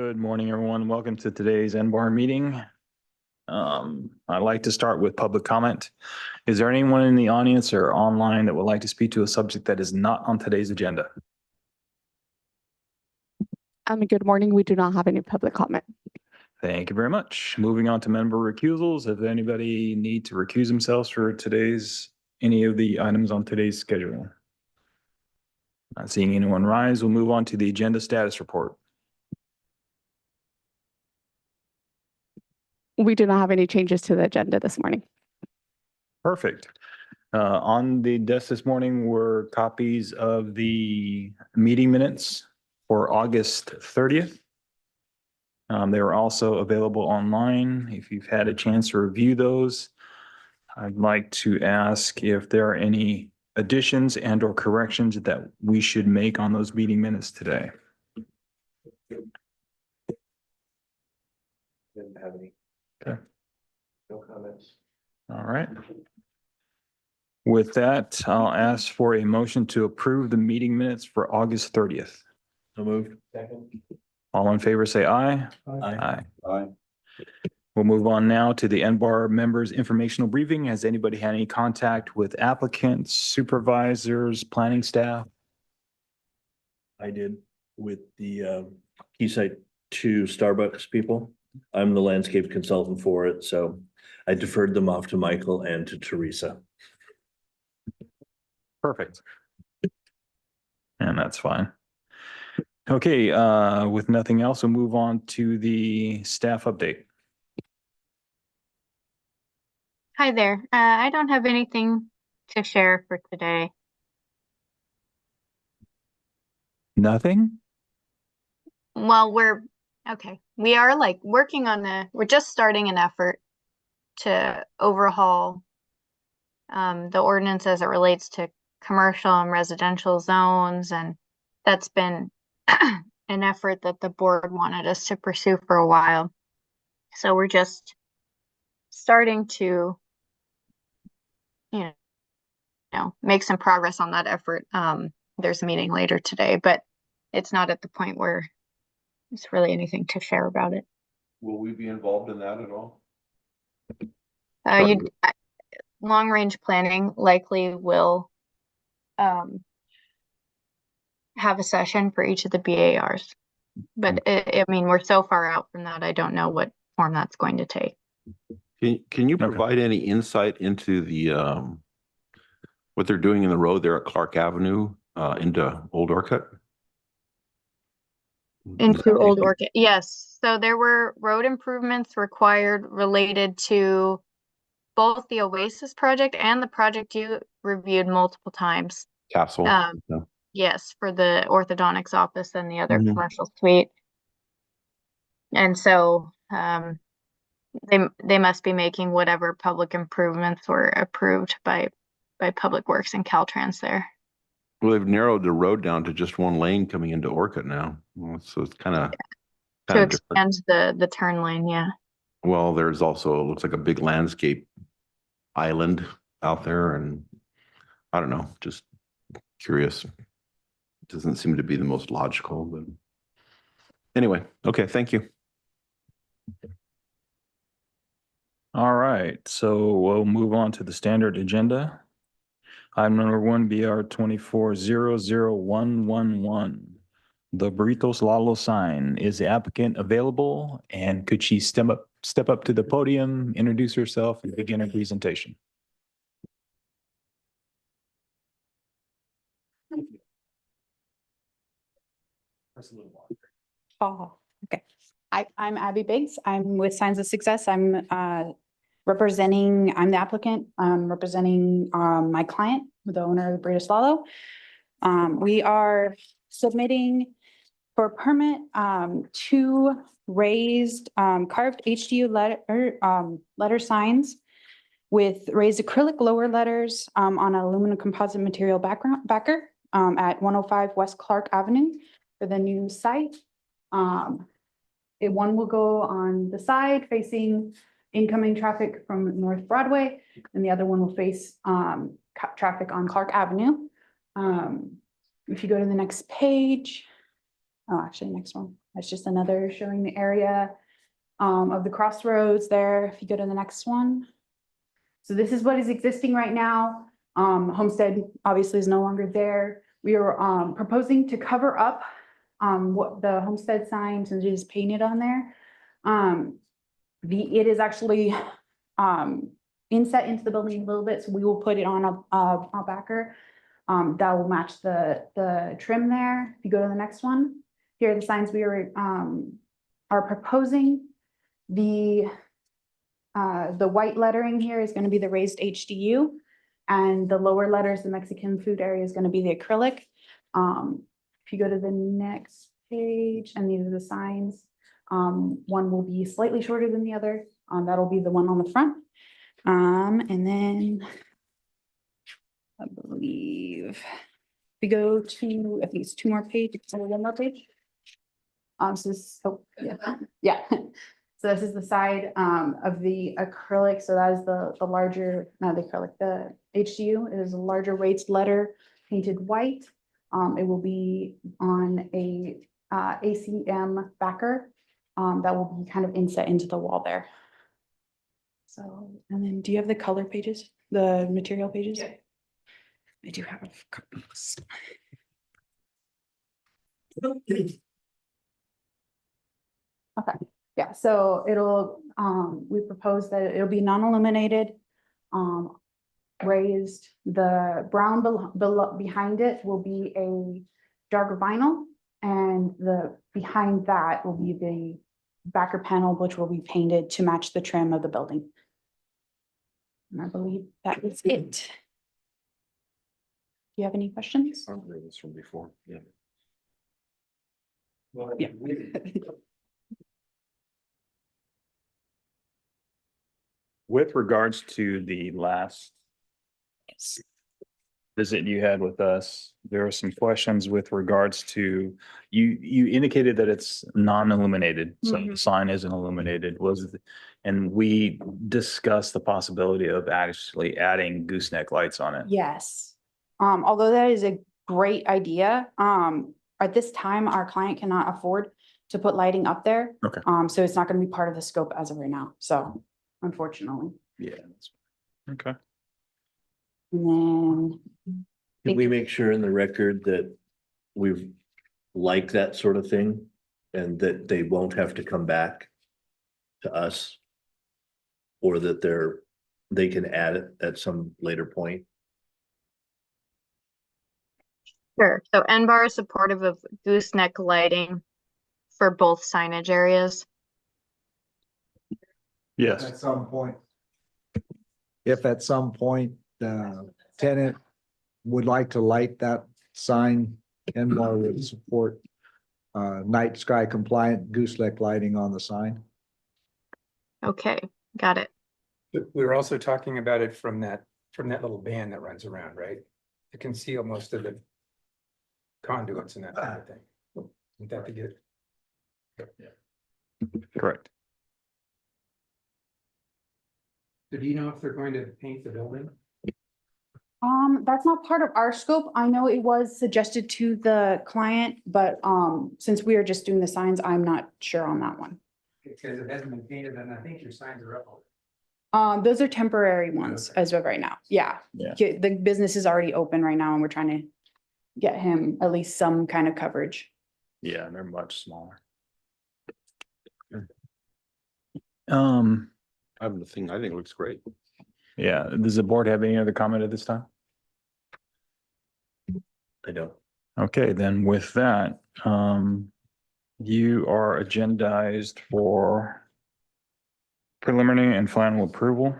Good morning, everyone. Welcome to today's NBAR meeting. I'd like to start with public comment. Is there anyone in the audience or online that would like to speak to a subject that is not on today's agenda? Good morning. We do not have any public comment. Thank you very much. Moving on to member recusals. If anybody need to recuse themselves for any of the items on today's schedule? Not seeing anyone rise, we'll move on to the agenda status report. We do not have any changes to the agenda this morning. Perfect. On the desk this morning were copies of the meeting minutes for August 30th. They were also available online. If you've had a chance to review those, I'd like to ask if there are any additions and or corrections that we should make on those meeting minutes today. Didn't have any. Okay. No comments. All right. With that, I'll ask for a motion to approve the meeting minutes for August 30th. So moved. Second. All in favor, say aye. Aye. Aye. We'll move on now to the NBAR members informational briefing. Has anybody had any contact with applicants, supervisors, planning staff? I did with the Keysight 2 Starbucks people. I'm the landscape consultant for it, so I deferred them off to Michael and to Teresa. Perfect. And that's fine. Okay, with nothing else, we'll move on to the staff update. Hi there. I don't have anything to share for today. Nothing? Well, we are like working on we're just starting an effort to overhaul the ordinance as it relates to commercial and residential zones, and that's been an effort that the board wanted us to pursue for a while. So we're just starting to make some progress on that effort. There's a meeting later today, but it's not at the point where there's really anything to share about it. Will we be involved in that at all? Long range planning likely will have a session for each of the BARs, but I mean, we're so far out from that, I don't know what form that's going to take. Can you provide any insight into the what they're doing in the road there at Clark Avenue into Old Orcutt? Into Old Orcutt, yes. So there were road improvements required related to both the Oasis project and the project you reviewed multiple times. Castle. No. Yes, for the orthodontics office and the other commercial suite. And so they must be making whatever public improvements were approved by Public Works and Caltrans there. Well, they've narrowed the road down to just one lane coming into Orcutt now. Well, so it's kind of to expand the turn lane, yeah. Well, there's also, it looks like a big landscape island out there, and I don't know, just curious. It doesn't seem to be the most logical, but anyway, okay, thank you. All right, so we'll move on to the standard agenda. Item number 1, BR 24-00111. The Burritos Lalo sign. Is the applicant available? And could she step up to the podium, introduce herself, and begin her presentation? Oh, okay. I'm Abby Biggs. I'm with Signs of Success. I'm the applicant. I'm representing my client, the owner of the Burritos Lalo. We are submitting for a permit 2 raised carved HDU letter signs with raised acrylic lower letters on aluminum composite material backer at 105 West Clark Avenue for the new site. One will go on the side facing incoming traffic from North Broadway, and the other one will face traffic on Clark Avenue. If you go to the next page, oh, actually, next one, That's just another showing the area of the crossroads there. If you go to the next one. So this is what is existing right now. Homestead obviously is no longer there. We are proposing to cover up what the Homestead sign, since it is painted on there. It is actually inset into the building a little bit, so we will put it on a backer that will match the trim there. If you go to the next one, here are the signs we are proposing. The white lettering here is going to be the raised HDU, and the lower letters, the Mexican food area, is going to be the acrylic. If you go to the next page, and these are the signs, one will be slightly shorter than the other. That'll be the one on the front. And then I believe if we go to, I think it's two more pages, or one more page. So this, oh, yeah, yeah. So this is the side of the acrylic. So that is the larger, not the acrylic, the HDU. It is a larger raised letter painted white. It will be on a ACM backer that will be kind of inset into the wall there. So, and then do you have the color pages, the material pages? Yeah. I do have copies. Okay, yeah, so it'll, we propose that it'll be non-illuminated, raised. The brown behind it will be a darker vinyl, and the behind that will be the backer panel, which will be painted to match the trim of the building. And I believe that is it. Do you have any questions? I remember this from before, yeah. Yeah. With regards to the last visit you had with us, there are some questions with regards to, you indicated that it's non-illuminated, so the Mhm. sign isn't illuminated, and we discussed the possibility of actually adding gooseneck lights on it. Yes. Although that is a great idea, at this time, our client cannot afford to put lighting up there. Okay. So it's not gonna be part of the scope as of right now, so unfortunately. Yeah. that's- Okay. And then, Can we make sure in the record that we've liked that sort of thing and that they won't have to come back to us? Or that they can add it at some later point? Sure. So NBAR is supportive of gooseneck lighting for both signage areas. Yes. At some point. If at some point, tenant would like to light that sign, NMAR would support night sky compliant gooseneck lighting on the sign. Okay, got it. We were also talking about it from that little band that runs around, right? To conceal most of the conduits and that kind of thing. Would that be good? Correct. So do you know if they're going to paint the building? that's not part of our scope. I know it was suggested to the client, but, since we are just doing the signs, I'm not sure on that one. Because it hasn't been painted and I think your signs are up. Those are temporary ones Okay. as of right now. Yeah. Yeah. The business is already open right now and we're trying to get him at least some kind of coverage. Yeah, they're much smaller. I have the thing, I think it looks great. Yeah, does the board have any other comment at this time? I don't. Okay, then with that, you are agendized for preliminary and final approval.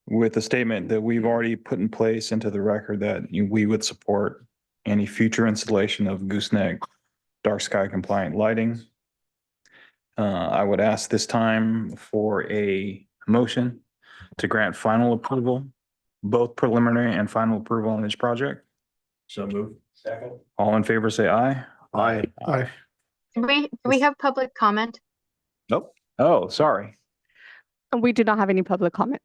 With a statement that we've already put in place into the record that we would support any future installation of gooseneck dark sky compliant lighting. I would ask this time for a motion to grant final approval, both preliminary and final approval on this project. So move. Second. All in favor, say aye. Aye. Aye. Do we have public comment? Nope. Oh, sorry. We do not have any public comment.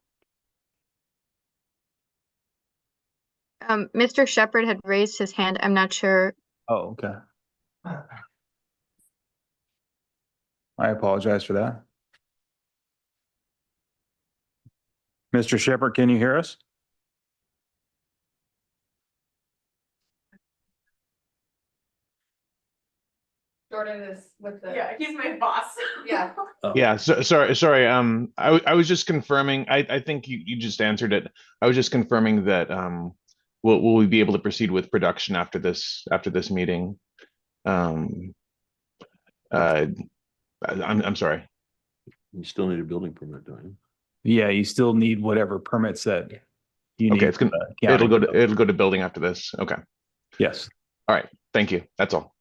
Mr. Shepherd had raised his hand. I'm not sure. Oh, okay. I apologize for that. Mr. Shepherd, can you hear us? Jordan is with the. Yeah, he's my boss. Yeah. Yeah, sorry. I was just confirming. I think you just answered it. I was just confirming that will we be able to proceed with production after this meeting? I'm sorry. You still need a building permit, don't you? Yeah, you still need whatever permits that you need. Okay, it's gonna from the county. it'll go to building after this. Okay. Yes. All right. Thank you. That's all.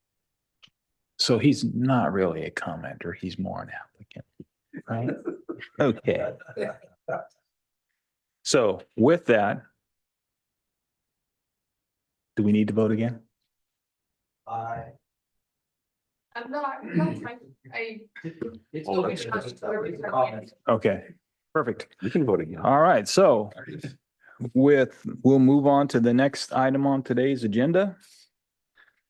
So he's not really a commenter. He's more an applicant, right? Okay. So with that, do we need to vote again? I'm not, fine. Okay, perfect. You can vote again. All right, so we'll move on to the next item on today's agenda.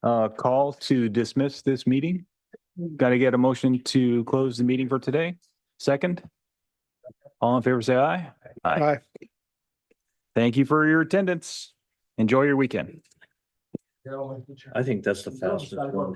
Call to dismiss this meeting. Got to get a motion to close the meeting for today. Second. All in favor, say aye. Aye. Thank you for your attendance. Enjoy your weekend. I think that's the fastest one.